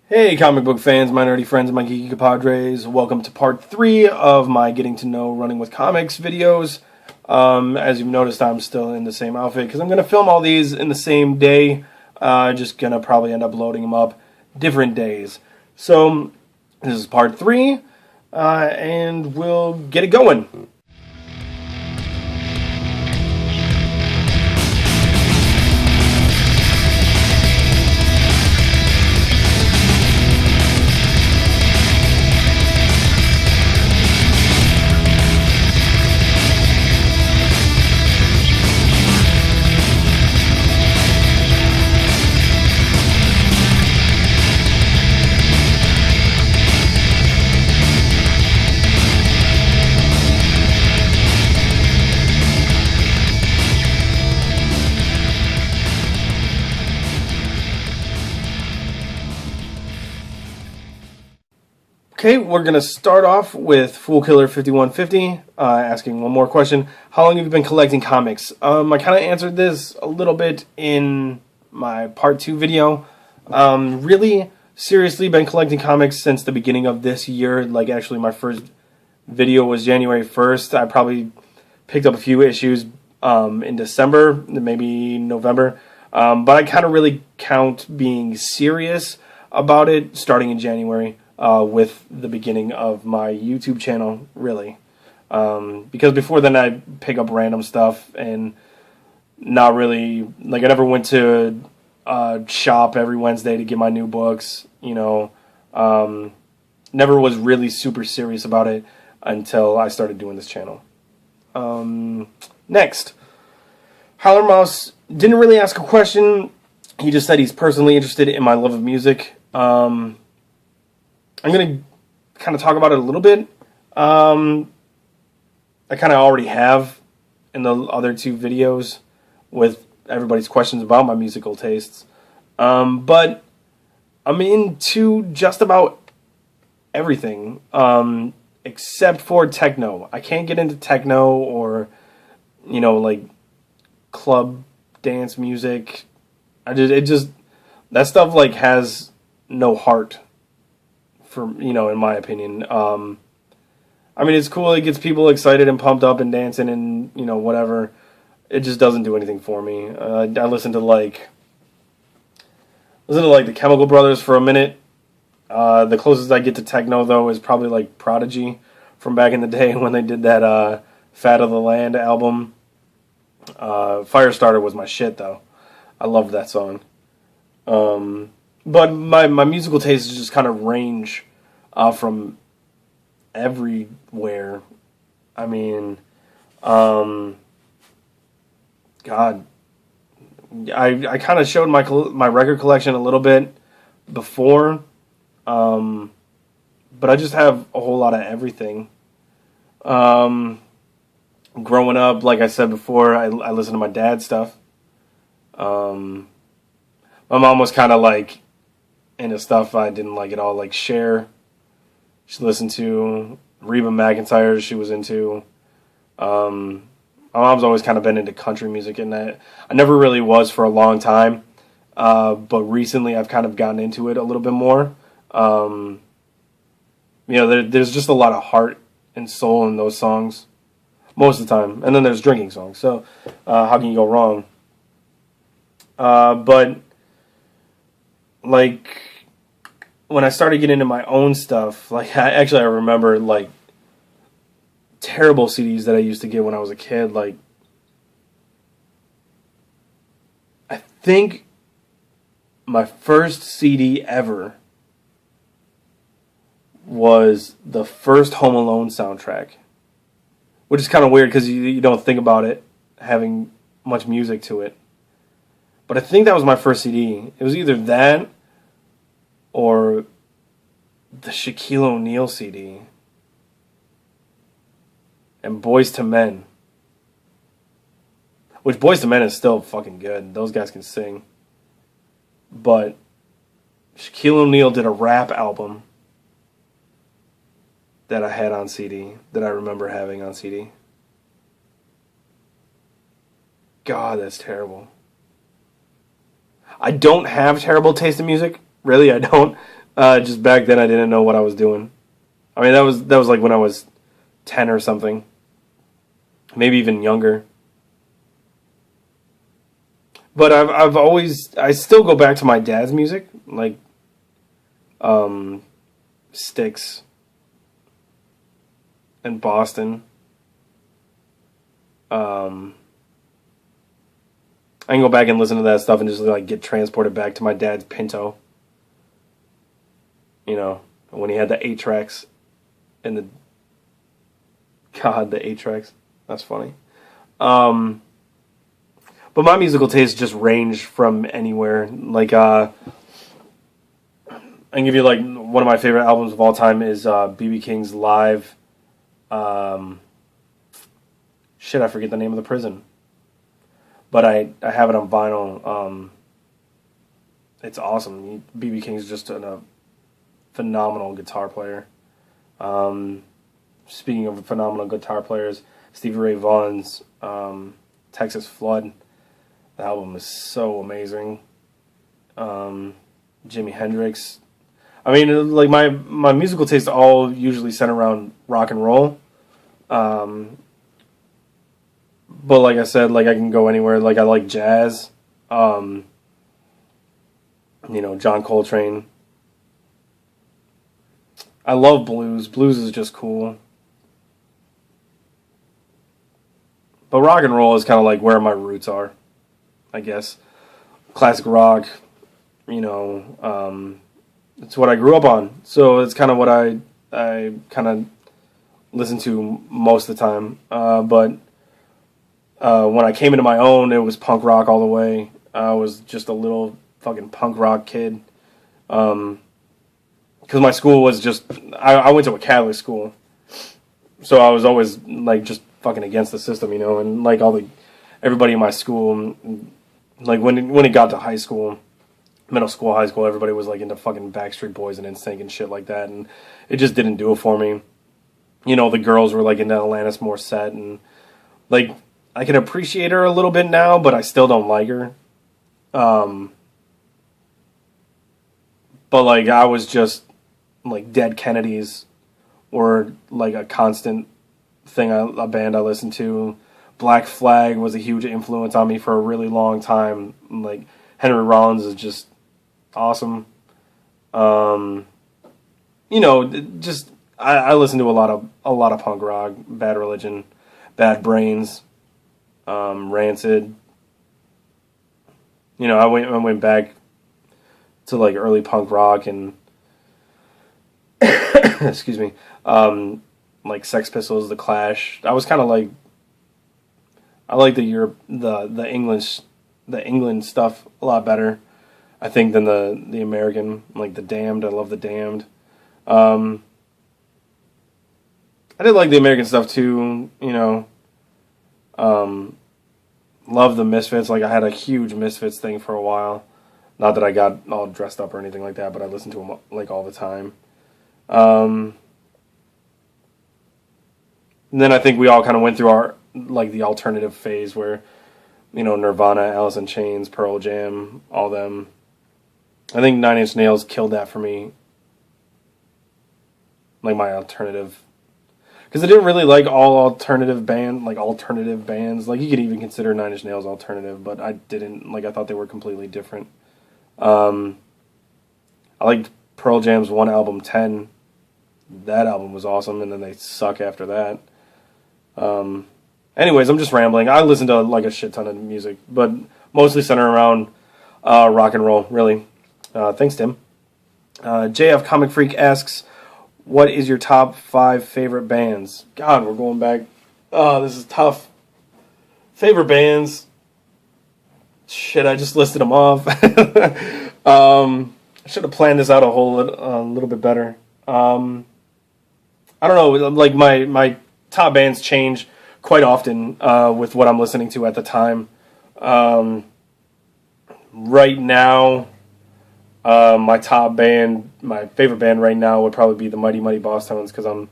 Hey comic book fans, my nerdy friends, my geeky compadres, welcome to part 3 of my Getting to Know Running with Comics videos. As you've noticed, I'm still in the same outfit because I'm going to film all these in the same day. Just going to probably end up loading them up different days. So, this is part 3, and we'll get it going. Okay, we're going to start off with Fool Killer 5150, asking one more question. How long have you been collecting comics? I kind of answered this a little bit in my part 2 video. Really, seriously, been collecting comics since the beginning of this year. Like, actually, my first video was January 1st. I probably picked up a few issues in December, maybe November. But I kind of really count being serious about it starting in January. With the beginning of my YouTube channel, really. Because before then I'd pick up random stuff and not really, like I never went to shop every Wednesday to get my new books, you know. Never was really super serious about it until I started doing this channel. Next. Howler Mouse didn't really ask a question. He just said he's personally interested in my love of music. I'm going to kind of talk about it a little bit. I kind of already have in the other 2 videos with everybody's questions about my musical tastes. But I'm into just about everything except for techno. I can't get into techno or, you know, like club dance music. That stuff like has no heart. For, you know, in my opinion. I mean, it's cool. It gets people excited and pumped up and dancing and, you know, whatever. It just doesn't do anything for me. I listen to the Chemical Brothers for a minute. The closest I get to techno, though, is probably like Prodigy from back in the day when they did that Fat of the Land album. Firestarter was my shit, though. I loved that song. But my musical tastes just kind of range from everywhere. I mean, God, I kind of showed my record collection a little bit before, but I just have a whole lot of everything. Growing up, like I said before, I listened to my dad's stuff. My mom was kind of like into stuff I didn't like at all, like Cher. She listened to Reba McEntire. She was into. My mom's always kind of been into country music, and I never really was for a long time. But recently, I've kind of gotten into it a little bit more. You know, there's just a lot of heart and soul in those songs most of the time, and then there's drinking songs. So how can you go wrong? But like, when I started getting into my own stuff, like, I remember, like, terrible CDs that I used to get when I was a kid. Like, I think my first CD ever was the first Home Alone soundtrack, which is kind of weird because you don't think about it having much music to it. But I think that was my first CD. It was either that or the Shaquille O'Neal CD. And Boyz II Men. Which Boyz II Men is still fucking good. Those guys can sing. But Shaquille O'Neal did a rap album that I had on CD. That I remember having on CD. God, that's terrible. I don't have terrible taste in music. Really, I don't. Just back then, I didn't know what I was doing. I mean, that was like when I was 10 or something, maybe even younger. But I still go back to my dad's music, like Styx and Boston. I can go back and listen to that stuff and just like get transported back to my dad's Pinto. You know, when he had the 8 tracks and the 8 tracks. That's funny. But my musical tastes just range from anywhere. Like, I can give you like one of my favorite albums of all time is B.B. King's live. Shit, I forget the name of the prison. But I have it on vinyl. It's awesome. B.B. King's just a phenomenal guitar player. Speaking of phenomenal guitar players, Stevie Ray Vaughan's Texas Flood. The album is so amazing. Jimi Hendrix. I mean, like my musical tastes all usually center around rock and roll. But like I said, like I can go anywhere. Like I like jazz. You know, John Coltrane. I love blues. Blues is just cool. But rock and roll is kind of like where my roots are, I guess. Classic rock, you know, it's what I grew up on. So it's kind of what I kind of listen to most of the time. But when I came into my own, it was punk rock all the way. I was just a little fucking punk rock kid. Because my school was just... I went to a Catholic school. So I was always, like, just fucking against the system, you know? And, like, everybody in my school... Like, when it got to high school, middle school, high school, everybody was, like, into fucking Backstreet Boys and NSYNC and shit like that. And it just didn't do it for me. You know, the girls were, like, into Alanis Morissette. And, like, I can appreciate her a little bit now, but I still don't like her. But, like, I was just... like Dead Kennedys were like a constant thing, a band I listened to. Black Flag was a huge influence on me for a really long time. Like Henry Rollins is just awesome. You know, just I listen to a lot of punk rock, Bad Religion, Bad Brains, Rancid. You know, I went back to like early punk rock and excuse me, like Sex Pistols, The Clash. I was kind of like, I like the England stuff a lot better, I think, than the American. Like the Damned, I love the Damned. I did like the American stuff too, you know. Love the Misfits. Like I had a huge Misfits thing for a while. Not that I got all dressed up or anything like that, but I listened to them like all the time. And then I think we all kind of went through our, like, the alternative phase where, you know, Nirvana, Alice in Chains, Pearl Jam, all them. I think Nine Inch Nails killed that for me. Like, my alternative. Because I didn't really like all alternative bands. Like, you could even consider Nine Inch Nails alternative, but I didn't. Like, I thought they were completely different. I liked Pearl Jam's one album, 10. That album was awesome, and then they suck after that. Anyways, I'm just rambling. I listen to like a shit ton of music, but mostly center around rock and roll, really. Thanks, Tim. JF Comic Freak asks, what is your top 5 favorite bands? God, we're going back. Oh, this is tough. Favorite bands. Shit, I just listed them off. I should have planned this out a little bit better. I don't know, like my top bands change quite often with what I'm listening to at the time. Right now, my favorite band right now would probably be the Mighty Mighty Boss Tones, because I'm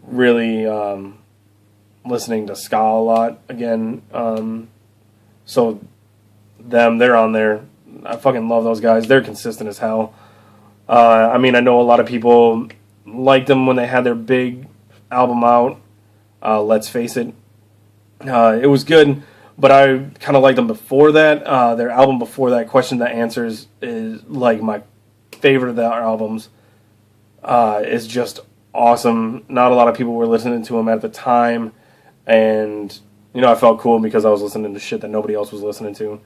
really listening to ska a lot again. So they're on there. I fucking love those guys. They're consistent as hell. I mean, I know a lot of people liked them when they had their big album out. Let's Face It. It was good, but I kind of liked them before that. Their album before that, Question That Answers, is like my favorite of their albums. Is just awesome. Not a lot of people were listening to them at the time, and I felt cool because I was listening to shit that nobody else was listening to.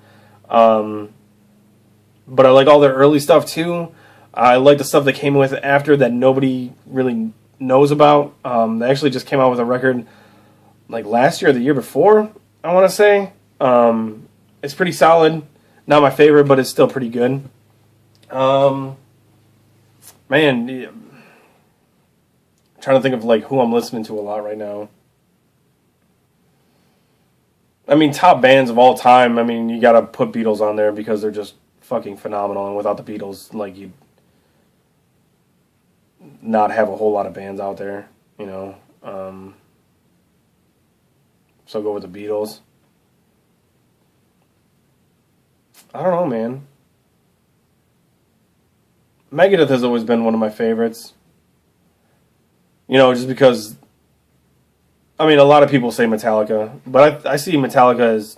But I like all their early stuff too. I like the stuff that came with it after that nobody really knows about. They actually just came out with a record like last year or the year before, I want to say. It's pretty solid. Not my favorite, but it's still pretty good. Man, I'm trying to think of like who I'm listening to a lot right now. I mean, top bands of all time. I mean, you gotta put Beatles on there because they're just fucking phenomenal. And without the Beatles, like, you'd not have a whole lot of bands out there, So go with the Beatles. I don't know, man. Megadeth has always been one of my favorites. Just because, I mean, a lot of people say Metallica, but I see Metallica as,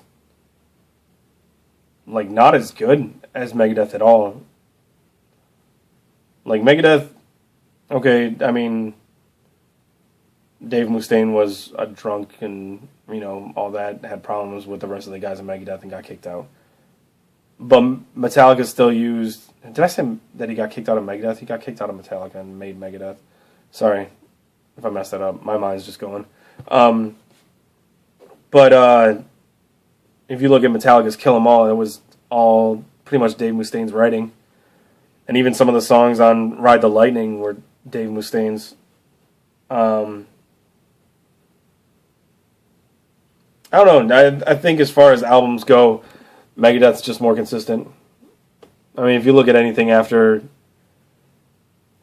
like, not as good as Megadeth at all. Like, Megadeth, okay, I mean, Dave Mustaine was a drunk and, all that, had problems with the rest of the guys in Megadeth and got kicked out. But Metallica still used, did I say that he got kicked out of Megadeth? He got kicked out of Metallica and made Megadeth. Sorry if I messed that up. My mind's just going. But if you look at Metallica's Kill 'Em All, it was all pretty much Dave Mustaine's writing. And even some of the songs on Ride the Lightning were Dave Mustaine's. I don't know. I think as far as albums go, Megadeth's just more consistent. I mean, if you look at anything after...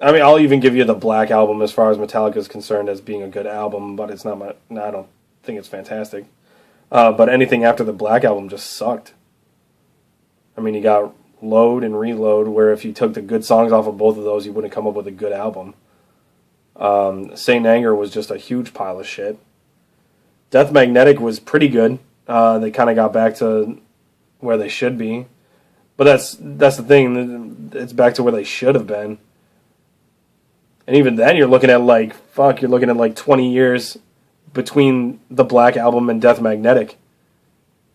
I mean, I'll even give you the Black Album as far as Metallica is concerned as being a good album, but it's not I don't think it's fantastic. But anything after the Black Album just sucked. I mean, you got Load and Reload, where if you took the good songs off of both of those, you wouldn't come up with a good album. Saint Anger was just a huge pile of shit. Death Magnetic was pretty good. They kind of got back to where they should be. But that's the thing. It's back to where they should have been. And even then, you're looking at like 20 years between the Black Album and Death Magnetic.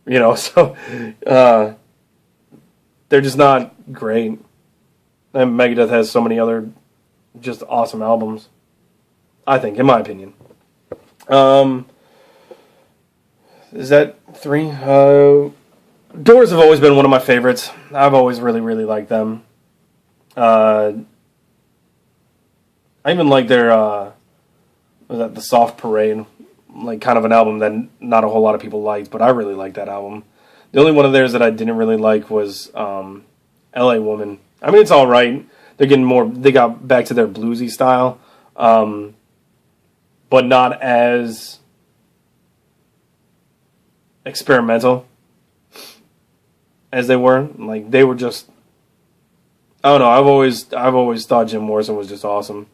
So they're just not great. And Megadeth has so many other just awesome albums, I think, in my opinion. Is that 3? Doors have always been one of my favorites. I've always really, really liked them. I even like their, The Soft Parade, like kind of an album that not a whole lot of people liked, but I really liked that album. The only one of theirs that I didn't really like was L.A. Woman. I mean, it's all right. They got back to their bluesy style, but not as experimental as they were. Like, they were just, I don't know, I've always thought Jim Morrison was just awesome.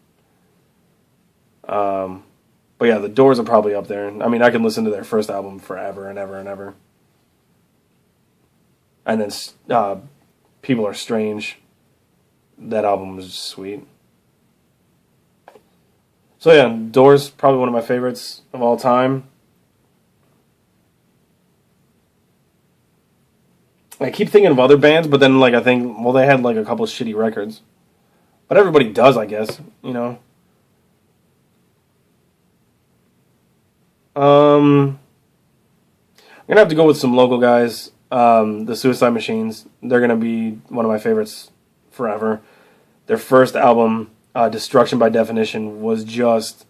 But yeah, the Doors are probably up there. I mean, I can listen to their first album forever and ever and ever. And then People Are Strange. That album was just sweet. So yeah, Doors, probably one of my favorites of all time. I keep thinking of other bands, but then I think, well, they had a couple of shitty records. But everybody does, I guess, I'm going to have to go with some local guys. The Suicide Machines, they're going to be one of my favorites forever. Their first album, Destruction by Definition, was just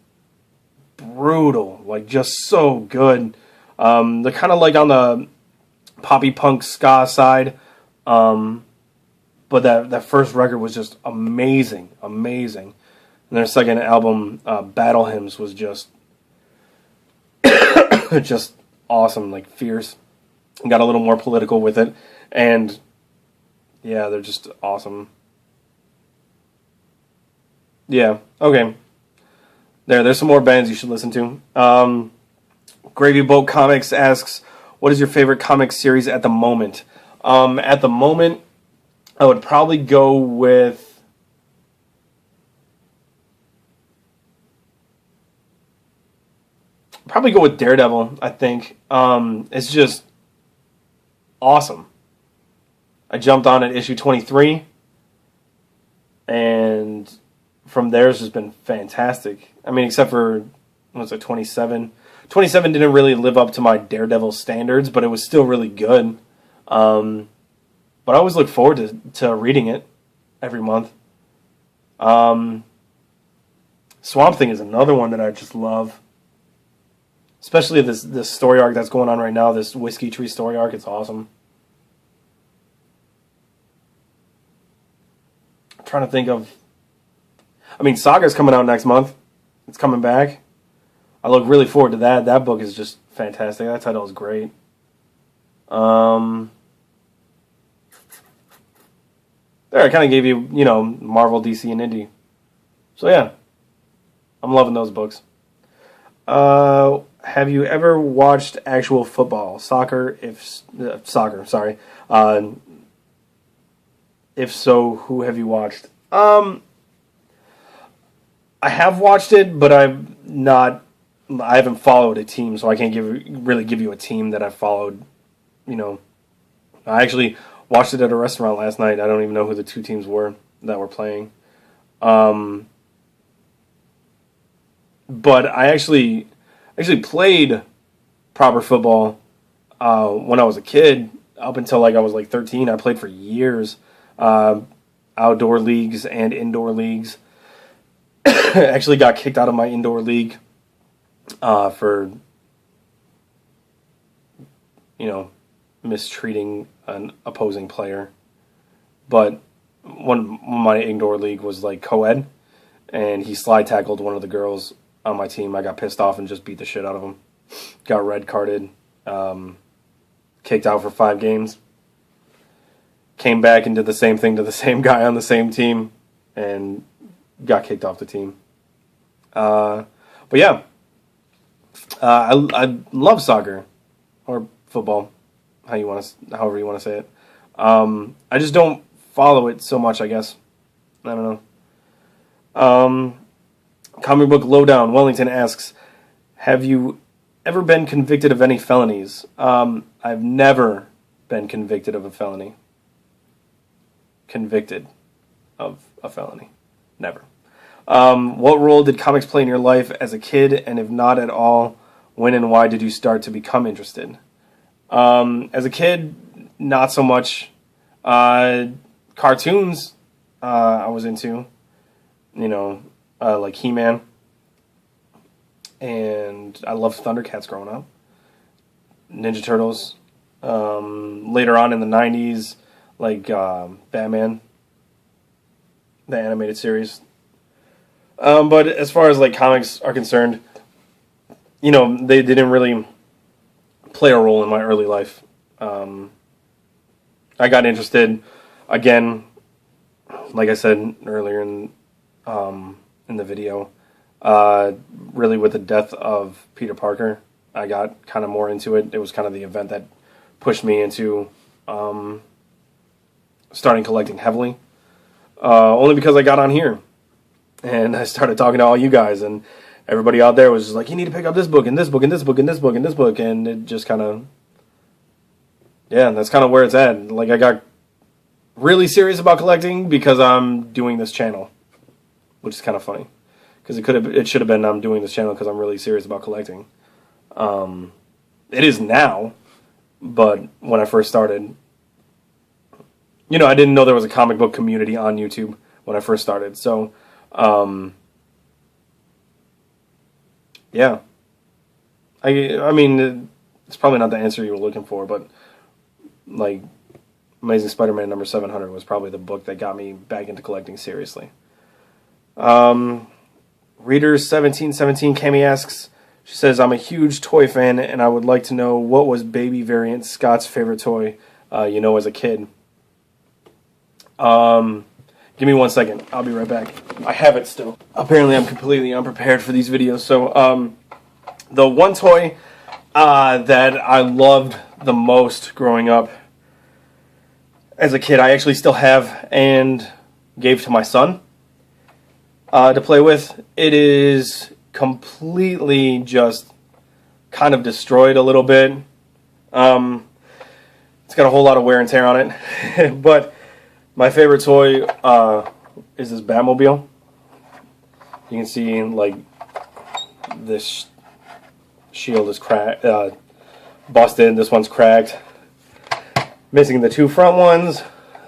brutal. Just so good. They're kind of on the poppy punk ska side. But that first record was just amazing. Amazing. And their second album, Battle Hymns, was just just awesome, fierce. Got a little more political with it, and yeah, they're just awesome. Yeah. Okay. There's some more bands you should listen to. Gravy Boat Comics asks, what is your favorite comic series at the moment? At the moment, I would probably go with... Daredevil, I think. It's just awesome. I jumped on at issue 23, and from there it's just been fantastic. I mean, except for, what was it, 27? 27 didn't really live up to my Daredevil standards, but it was still really good. But I always look forward to reading it every month. Swamp Thing is another one that I just love. Especially this story arc that's going on right now, this Whiskey Tree story arc. It's awesome. I'm trying to think of... I mean, Saga's coming out next month. It's coming back. I look really forward to that. That book is just fantastic. That title is great. There, I kind of gave you, Marvel, DC, and Indie. So, yeah. I'm loving those books. Have you ever watched actual football? Soccer, sorry. If so, who have you watched? I have watched it, but I haven't followed a team, so I can't really give you a team that I've followed. I actually watched it at a restaurant last night. I don't even know who the two teams were that were playing. But I actually played proper football when I was a kid. Up until I was 13, I played for years. Outdoor leagues and indoor leagues. Actually got kicked out of my indoor league for mistreating an opposing player. But my indoor league was co-ed, and he slide tackled one of the girls on my team. I got pissed off and just beat the shit out of him. Got red carded, kicked out for 5 games. Came back and did the same thing to the same guy on the same team, and got kicked off the team. But yeah, I love soccer or football, however you want to say it. I just don't follow it so much, I guess. I don't know. Comic Book Lowdown Wellington asks, have you ever been convicted of any felonies? I've never been convicted of a felony. Convicted of a felony. Never. What role did comics play in your life as a kid, and if not at all, when and why did you start to become interested? As a kid, not so much. Cartoons I was into, like He-Man, and I loved Thundercats growing up. Ninja Turtles. Later on in the 90s, Batman, the animated series. But as far as comics are concerned, they didn't really play a role in my early life. I got interested again, like I said earlier in the video, really with the death of Peter Parker. I got kind of more into it. It was kind of the event that pushed me into starting collecting heavily. Only because I got on here and I started talking to all you guys, and everybody out there was just like, you need to pick up this book and this book and this book and this book and this book, and it just kind of, yeah, that's kind of where it's at. I got really serious about collecting because I'm doing this channel, which is kind of funny, because it should have been I'm doing this channel because I'm really serious about collecting. It is now, but when I first started, I didn't know there was a comic book community on YouTube when I first started. So, yeah. I mean, it's probably not the answer you were looking for, but Amazing Spider-Man number 700 was probably the book that got me back into collecting seriously. Readers 1717 Cami asks, she says, I'm a huge toy fan, and I would like to know what was baby variant Scott's favorite toy, as a kid. Give me 1 second. I'll be right back. I have it still. Apparently, I'm completely unprepared for these videos. So, the one toy that I loved the most growing up as a kid, I actually still have and gave to my son to play with. It is completely just kind of destroyed a little bit. It's got a whole lot of wear and tear on it. But my favorite toy is this Batmobile. You can see, like, this shield is cracked, busted. This one's cracked. Missing the two front ones.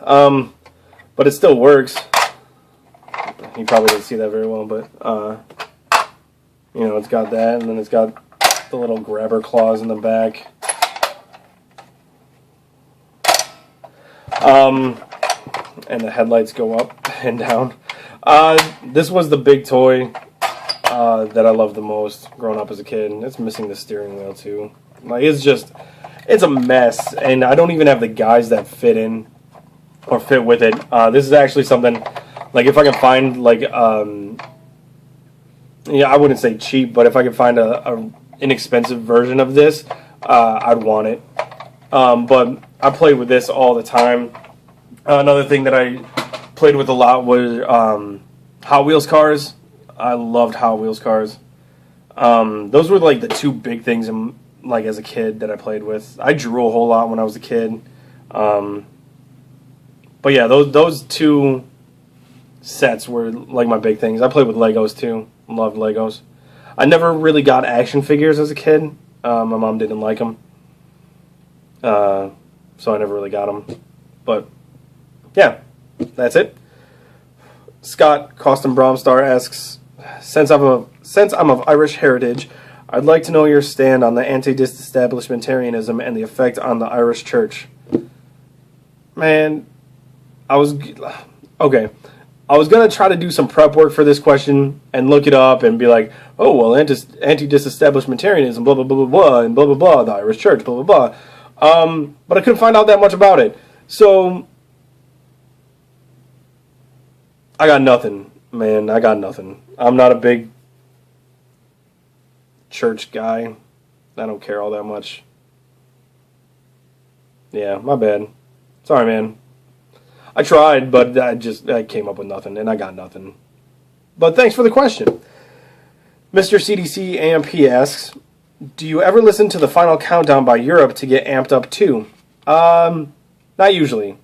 But it still works. You probably didn't see that very well, but, you know, it's got that, and then it's got the little grabber claws in the back. And the headlights go up and down. This was the big toy that I loved the most growing up as a kid. It's missing the steering wheel too. Like, it's a mess, and I don't even have the guys that fit in or fit with it. This is actually something, like, if I can find, like, yeah, I wouldn't say cheap, but if I could find a inexpensive version of this, I'd want it. But I played with this all the time. Another thing that I played with a lot was Hot Wheels cars. I loved Hot Wheels cars. Those were like the two big things like as a kid that I played with. I drew a whole lot when I was a kid. But yeah, those two sets were like my big things. I played with Legos too. Loved Legos. I never really got action figures as a kid. My mom didn't like them. So I never really got them. But yeah, that's it. Scott Costin Bromstar asks, since I'm of Irish heritage, I'd like to know your stand on the anti-disestablishmentarianism and the effect on the Irish church. Man, I was going to try to do some prep work for this question and look it up and be like, oh, well, anti-disestablishmentarianism, blah, blah, blah, blah, blah, and blah, blah, blah, the Irish church, blah, blah, blah. But I couldn't find out that much about it. So I got nothing, man. I got nothing. I'm not a big church guy. I don't care all that much. Yeah, my bad. Sorry, man. I tried, but I came up with nothing, and I got nothing. But thanks for the question. Mr. CDC AMP asks, do you ever listen to the Final Countdown by Europe to get amped up too? Not usually.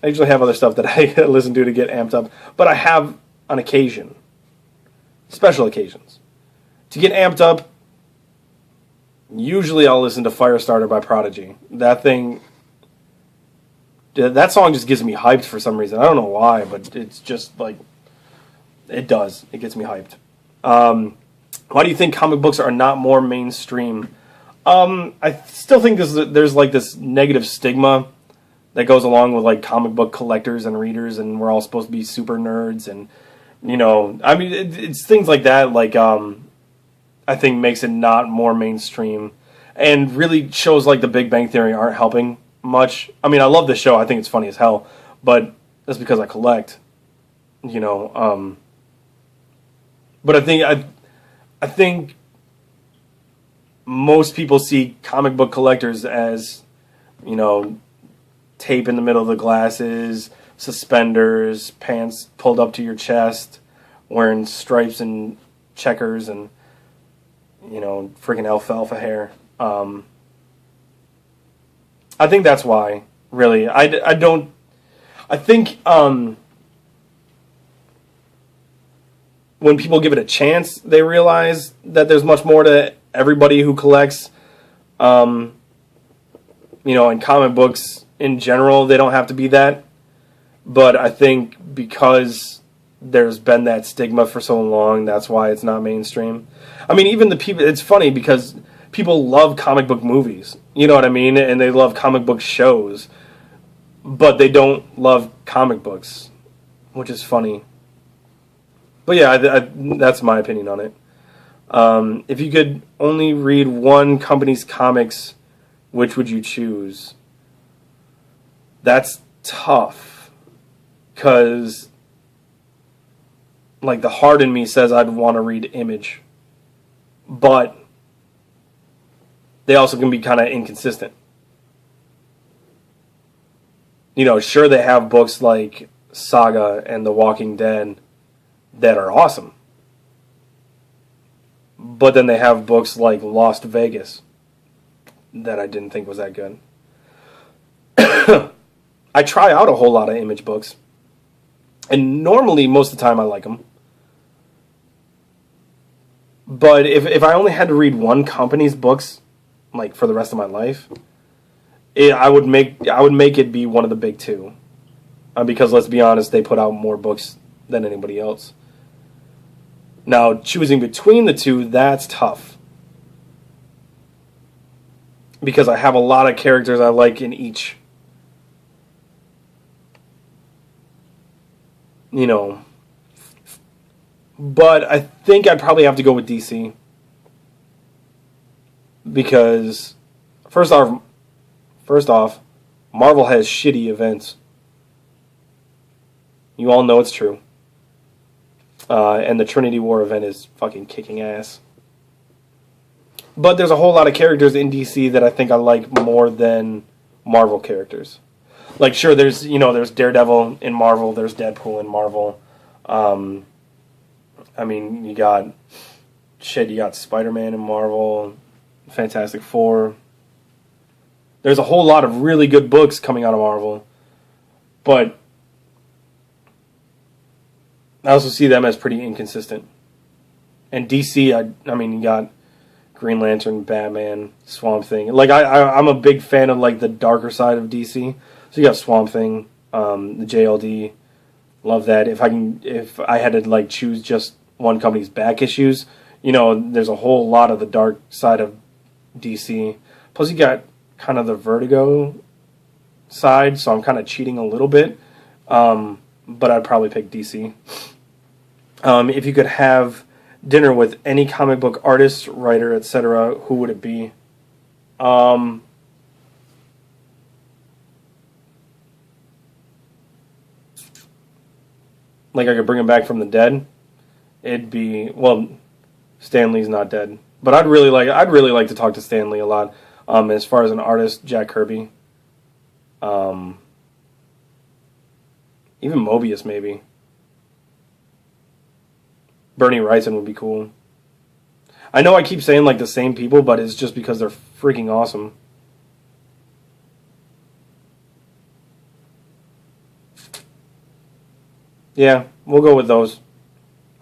I usually have other stuff that I listen to get amped up, but I have on occasion, special occasions. To get amped up, usually I'll listen to Firestarter by Prodigy. That song just gets me hyped for some reason. I don't know why, but it's just like, it does. It gets me hyped. Why do you think comic books are not more mainstream? I still think there's like this negative stigma that goes along with like comic book collectors and readers, and we're all supposed to be super nerds, and you know, I mean, it's things like that. Like, I think makes it not more mainstream, and really shows like The Big Bang Theory aren't helping much. I mean, I love this show. I think it's funny as hell, but that's because I collect. You know, but I think most people see comic book collectors as, you know, tape in the middle of the glasses, suspenders, pants pulled up to your chest, wearing stripes and checkers and, you know, freaking alfalfa hair. I think that's why, really. I think when people give it a chance, they realize that there's much more to everybody who collects. You know, in comic books in general, they don't have to be that. But I think because there's been that stigma for so long, that's why it's not mainstream. I mean, even the people, it's funny because people love comic book movies. You know what I mean? And they love comic book shows. But they don't love comic books, which is funny. But yeah, that's my opinion on it. If you could only read one company's comics, which would you choose? That's tough, because like the heart in me says I'd want to read Image, but they also can be kind of inconsistent. You know, sure, they have books like Saga and The Walking Dead that are awesome, but then they have books like Lost Vegas that I didn't think was that good. I try out a whole lot of Image books, and normally most of the time I like them. But if I only had to read one company's books, like for the rest of my life, I would make it be one of the big two, because let's be honest, they put out more books than anybody else. Now, choosing between the two, that's tough, because I have a lot of characters I like in each. You know, but I think I'd probably have to go with DC, because first off, Marvel has shitty events. You all know it's true. And the Trinity War event is fucking kicking ass. But there's a whole lot of characters in DC that I think I like more than Marvel characters. Like, sure, there's Daredevil in Marvel, there's Deadpool in Marvel. I mean, you got Spider-Man in Marvel, Fantastic Four. There's a whole lot of really good books coming out of Marvel, but I also see them as pretty inconsistent. And DC, I mean, you got Green Lantern, Batman, Swamp Thing. Like, I'm a big fan of, like, the darker side of DC. So you got Swamp Thing, the JLD. Love that. If I had to, like, choose just one company's back issues, you know, there's a whole lot of the dark side of DC. Plus you got kind of the Vertigo side, so I'm kind of cheating a little bit. But I'd probably pick DC. If you could have dinner with any comic book artist, writer, etc., who would it be? Like, I could bring him back from the dead. It'd be, well, Stan Lee's not dead, but I'd really like to talk to Stan Lee a lot. As far as an artist, Jack Kirby. Even Mobius, maybe. Bernie Wrightson would be cool. I know I keep saying, like, the same people, but it's just because they're freaking awesome. Yeah, we'll go with those.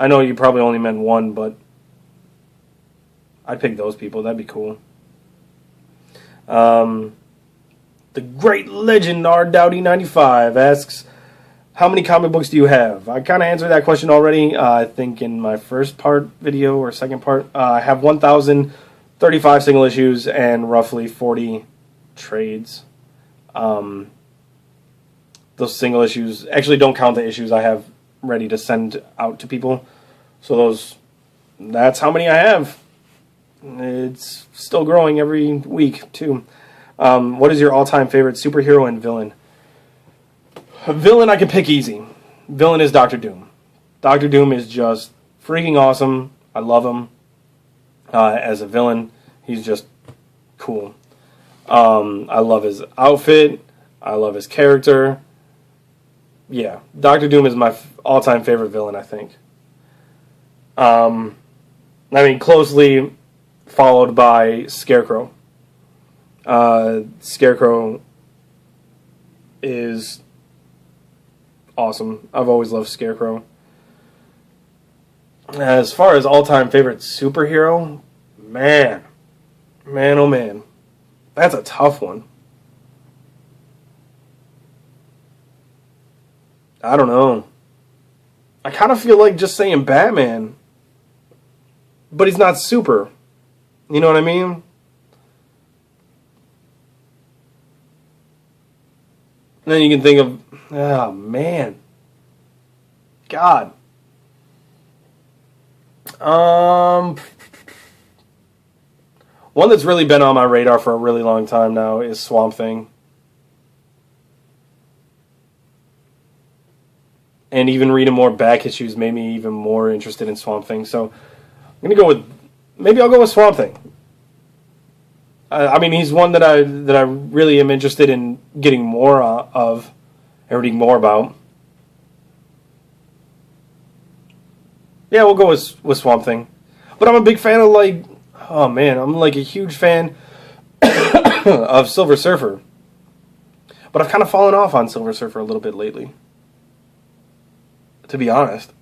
I know you probably only meant one, but I'd pick those people. That'd be cool. The great legend R. Dowdy95 asks, how many comic books do you have? I kind of answered that question already, I think in my first part video or second part. I have 1,035 single issues and roughly 40 trades. Those single issues actually don't count the issues I have ready to send out to people. So that's how many I have. It's still growing every week, too. What is your all-time favorite superhero and villain? A villain I can pick easy. Villain is Doctor Doom. Doctor Doom is just freaking awesome. I love him. As a villain, he's just cool. I love his outfit. I love his character. Yeah, Doctor Doom is my all-time favorite villain, I think. I mean, closely followed by Scarecrow. Scarecrow is awesome. I've always loved Scarecrow. As far as all-time favorite superhero, man, oh man, that's a tough one. I don't know. I kind of feel like just saying Batman, but he's not super. You know what I mean? And then you can think of, oh man, God. One that's really been on my radar for a really long time now is Swamp Thing. and even reading more back issues made me even more interested in Swamp Thing. So I'm gonna go with, maybe I'll go with Swamp Thing. I mean, he's one that I really am interested in getting more of and reading more about. Yeah, we'll go with Swamp Thing. But I'm a big fan of, like, oh man, I'm like a huge fan of Silver Surfer. But I've kind of fallen off on Silver Surfer a little bit lately, to be honest.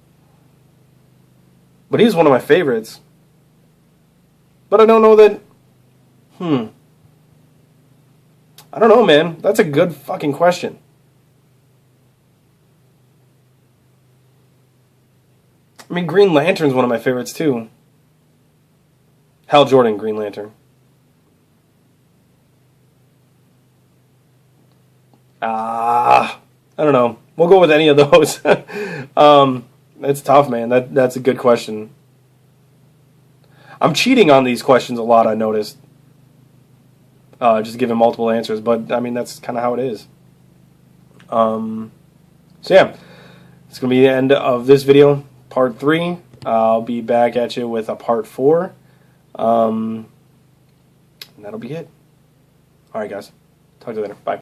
But he's one of my favorites. But I don't know that, I don't know, man. That's a good fucking question. I mean, Green Lantern's one of my favorites, too. Hal Jordan, Green Lantern. I don't know. We'll go with any of those. It's tough, man. That's a good question. I'm cheating on these questions a lot, I noticed. Just giving multiple answers, but I mean, that's kind of how it is. So yeah, it's going to be the end of this video, part 3. I'll be back at you with a part 4. And that'll be it. Alright guys, talk to you later. Bye.